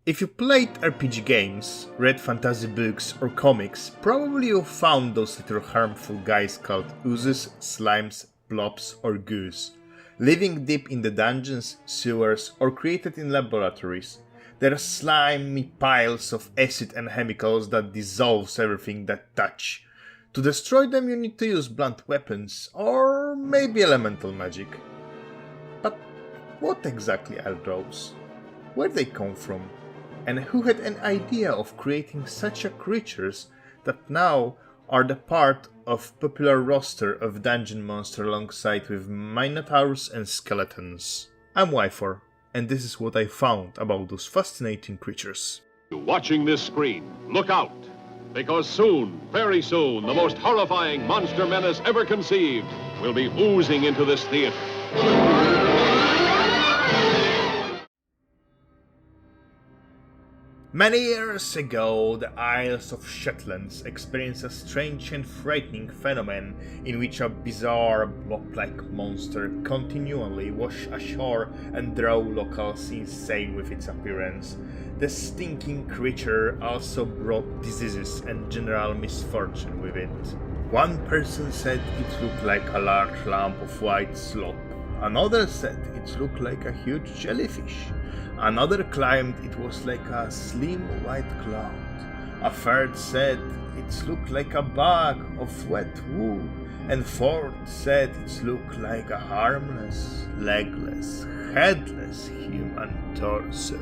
If you played RPG games, read fantasy books or comics, probably you found those little harmful guys called oozes, slimes, blobs or goos, living deep in the dungeons, sewers or created in laboratories. They are slimy piles of acid and chemicals that dissolves everything that touch. To destroy them you need to use blunt weapons or maybe elemental magic. But what exactly are those? Where they come from? And who had an idea of creating such a creatures that now are the part of popular roster of dungeon monster alongside with minotaurs and skeletons? I'm Wyfor, and this is what I found about those fascinating creatures. Watching this screen, look out! Because soon, very soon, the most horrifying monster menace ever conceived will be oozing into this theater. Many years ago, the Isles of Shetlands experienced a strange and frightening phenomenon in which a bizarre blob-like monster continually washed ashore and drove locals insane with its appearance. The stinking creature also brought diseases and general misfortune with it. One person said it looked like a large lump of white slop. Another said it looked like a huge jellyfish. Another claimed it was like a slim white cloud. A third said it looked like a bag of wet wool. And fourth said it looked like a harmless, legless, headless human torso.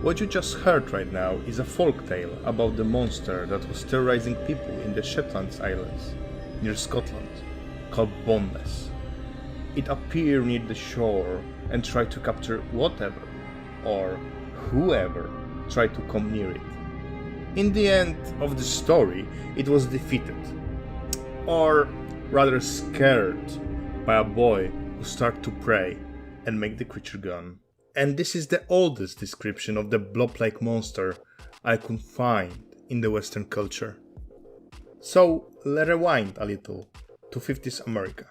What you just heard right now is a folktale about the monster that was terrorizing people in the Shetland Islands, near Scotland, called Boneless. It appeared near the shore and tried to capture whatever, or whoever, tried to come near it. In the end of the story, it was defeated, or rather scared, by a boy who started to pray and make the creature gone. And this is the oldest description of the blob-like monster I could find in the Western culture. So let's rewind a little to 50s America.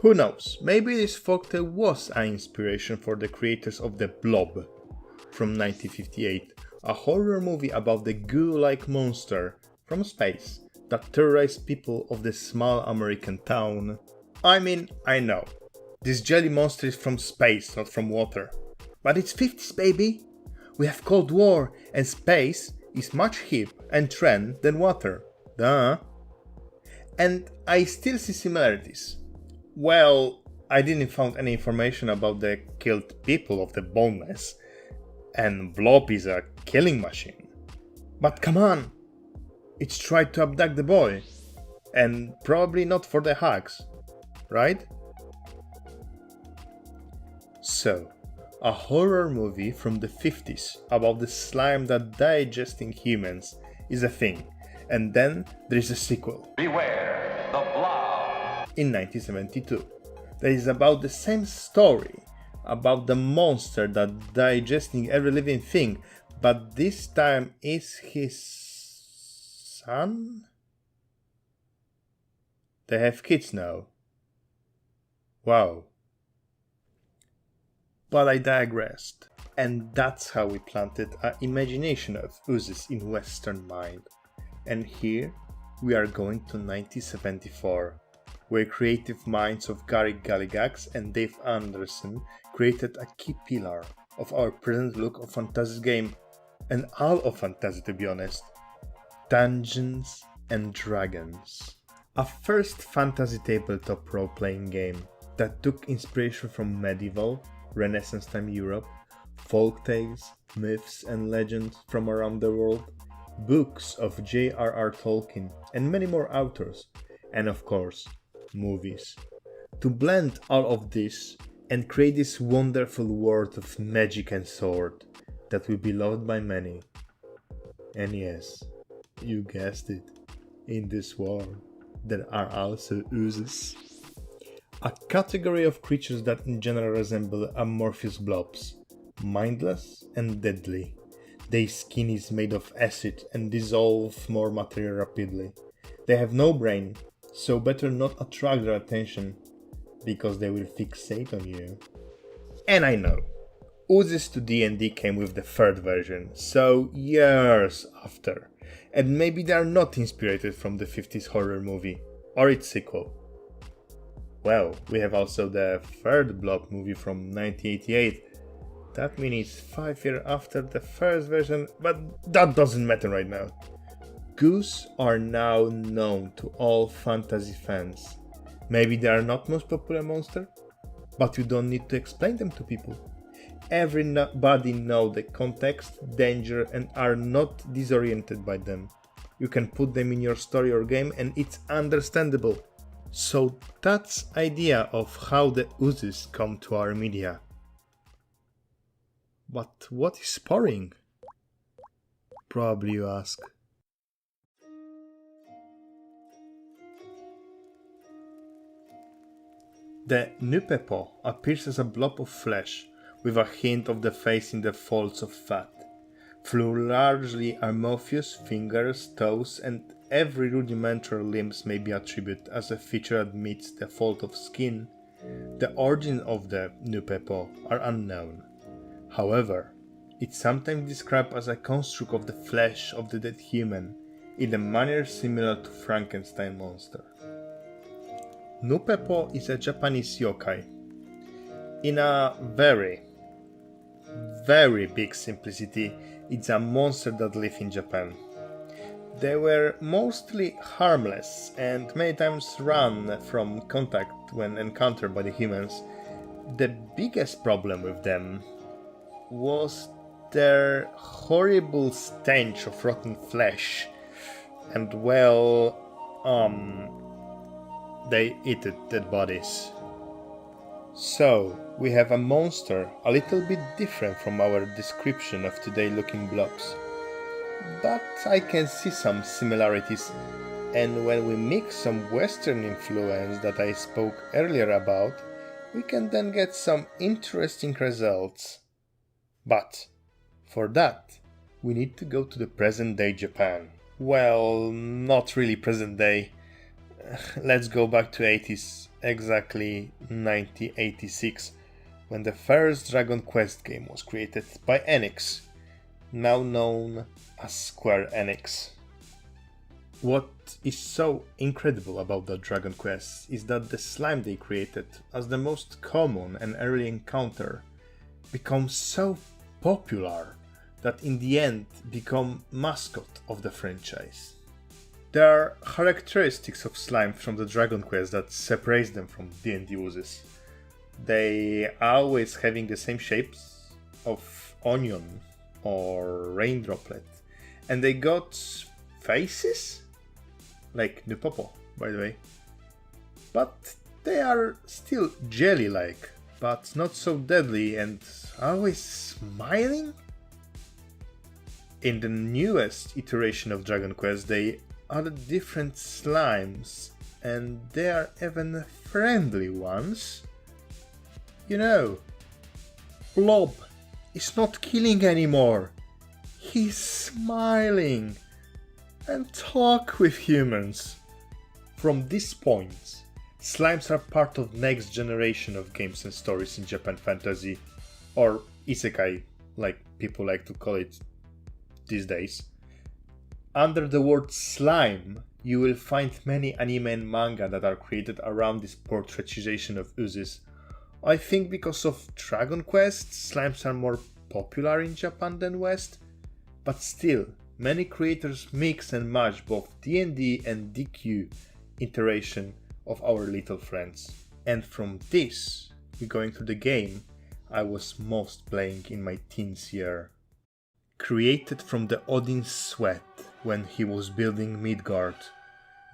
Who knows, maybe this folktale was an inspiration for the creators of the Blob from 1958, a horror movie about the goo-like monster from space that terrorized people of the small American town. I mean, I know, this jelly monster is from space, not from water. But it's 50s, baby! We have Cold War, and space is much hip and trend than water. Duh! And I still see similarities. Well, I didn't find any information about the killed people of the Boneless, and Blob is a killing machine. But come on! It's tried to abduct the boy, and probably not for the hugs, right? So, a horror movie from the 50s about the slime that digesting humans is a thing, and then there is a sequel. Beware the Blob! In 1972. That is about the same story, about the monster that digesting every living thing, but this time is his son? They have kids now. Wow. But I digressed, and that's how we planted our imagination of oozes in Western mind. And here we are going to 1974. Where creative minds of Gary Gygax and Dave Anderson created a key pillar of our present look of fantasy game, and all of fantasy to be honest, Dungeons and Dragons. A first fantasy tabletop role-playing game that took inspiration from medieval, Renaissance time Europe, folktales, myths and legends from around the world, books of J.R.R. Tolkien and many more authors, and of course, movies. To blend all of this and create this wonderful world of magic and sword that will be loved by many. And yes, you guessed it, in this world there are also oozes. A category of creatures that in general resemble amorphous blobs, mindless and deadly. Their skin is made of acid and dissolve more material rapidly. They have no brain, so better not attract their attention. because they will fixate on you. And I know, Oozes to D&D came with the third version, so years after, and maybe they are not inspired from the 50s horror movie, or its sequel. Well, we have also the third Blob movie from 1988. That means it's 5 years after the first version, but that doesn't matter right now. Goose are now known to all fantasy fans. Maybe they are not most popular monster, but you don't need to explain them to people. Everybody know the context, danger, and are not disoriented by them. You can put them in your story or game and it's understandable. So that's idea of how the oozes come to our media. But what is sporing? Probably you ask. The Nuppeppou appears as a blob of flesh with a hint of the face in the folds of fat. Through largely amorphous fingers, toes, and every rudimentary limbs may be attributed as a feature amidst the fold of skin, the origin of the Nuppeppou are unknown. However, it's sometimes described as a construct of the flesh of the dead human, in a manner similar to Frankenstein monster. Nuppeppou is a Japanese yokai. In a very big simplicity, it's a monster that lives in Japan. They were mostly harmless and many times run from contact when encountered by the humans. The biggest problem with them was their horrible stench of rotten flesh, and they eat dead bodies. So, we have a monster a little bit different from our description of today looking blobs. But I can see some similarities, and when we mix some Western influence that I spoke earlier about, we can then get some interesting results. But, for that, we need to go to the present day Japan. Well, not really present day. Let's go back to 80s, exactly 1986, when the first Dragon Quest game was created by Enix, now known as Square Enix. What is so incredible about the Dragon Quest is that the slime they created as the most common and early encounter becomes so popular that in the end become mascot of the franchise. There are characteristics of slime from the Dragon Quest that separates them from D&D oozes. They are always having the same shapes of onion or rain droplet, and they got faces like Nuppeppou, by the way, but they are still jelly-like, but not so deadly and always smiling. In the newest iteration of Dragon Quest, they added different slimes, and they are even friendly ones. You know, Blob is not killing anymore. He's smiling and talk with humans. From this point, slimes are part of next generation of games and stories in Japan fantasy, or isekai, like people like to call it these days. Under the word slime, you will find many anime and manga that are created around this portraitization of oozes. I think because of Dragon Quest, slimes are more popular in Japan than West, but still, many creators mix and match both D&D and DQ iteration of our little friends. And from this, we're going to the game I was most playing in my teens year. Created from the Odin's sweat when he was building Midgard,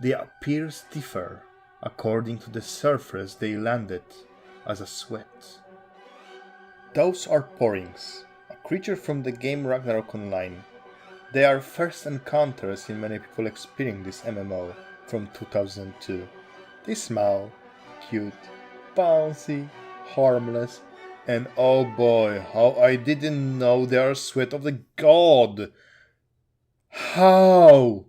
they appears differ according to the surface they landed as a sweat. Those are porings, a creature from the game Ragnarok Online. They are first encounters in many people experiencing this MMO from 2002. They smile, cute, bouncy, harmless, and oh boy, how I didn't know they are sweat of the god! How?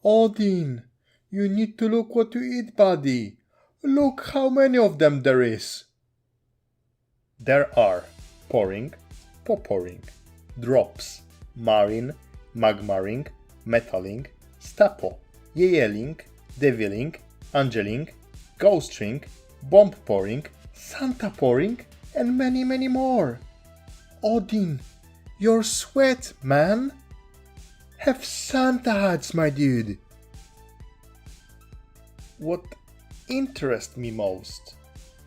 Odin, you need to look what you eat, buddy. Look how many of them there is! There are pouring, poppering, drops, marine, magmaring, metaling, stapo, yeeling, deviling, angeling, ghostring, bomb pouring, Santa pouring, and many more. Odin, your sweat, man! Have Santa hats, my dude! What interests me most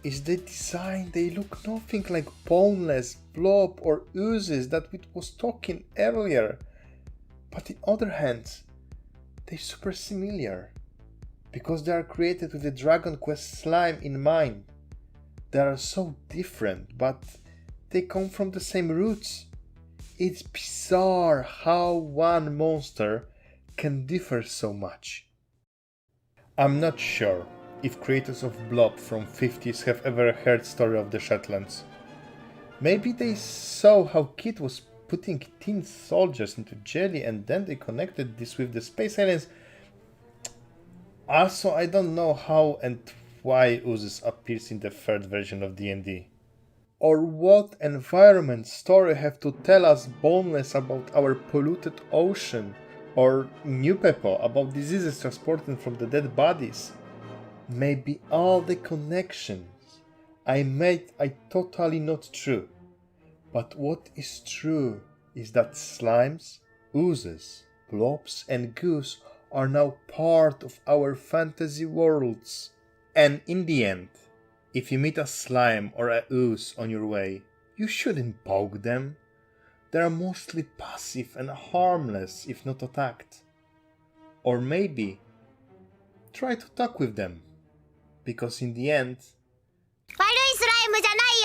is the design. They look nothing like Boneless, Blob or Oozes that we was talking earlier. But on the other hand, they're super similar. Because they are created with the Dragon Quest slime in mind. They are so different, but they come from the same roots. It's bizarre how one monster can differ so much. I'm not sure if creators of Blob from 50s have ever heard story of the Shetlands. Maybe they saw how Kit was putting tin soldiers into jelly and then they connected this with the space aliens. Also, I don't know how and why Oozes appears in the third version of D&D. Or what environment story have to tell us Boneless about our polluted ocean, or Nuppeppou about diseases transported from the dead bodies. Maybe all the connections I made are totally not true. But what is true is that slimes, oozes, blobs and goose are now part of our fantasy worlds. And in the end, if you meet a slime or a ooze on your way, you shouldn't poke them. They are mostly passive and harmless if not attacked. Or maybe try to talk with them, because in the end, 悪いスライムじゃない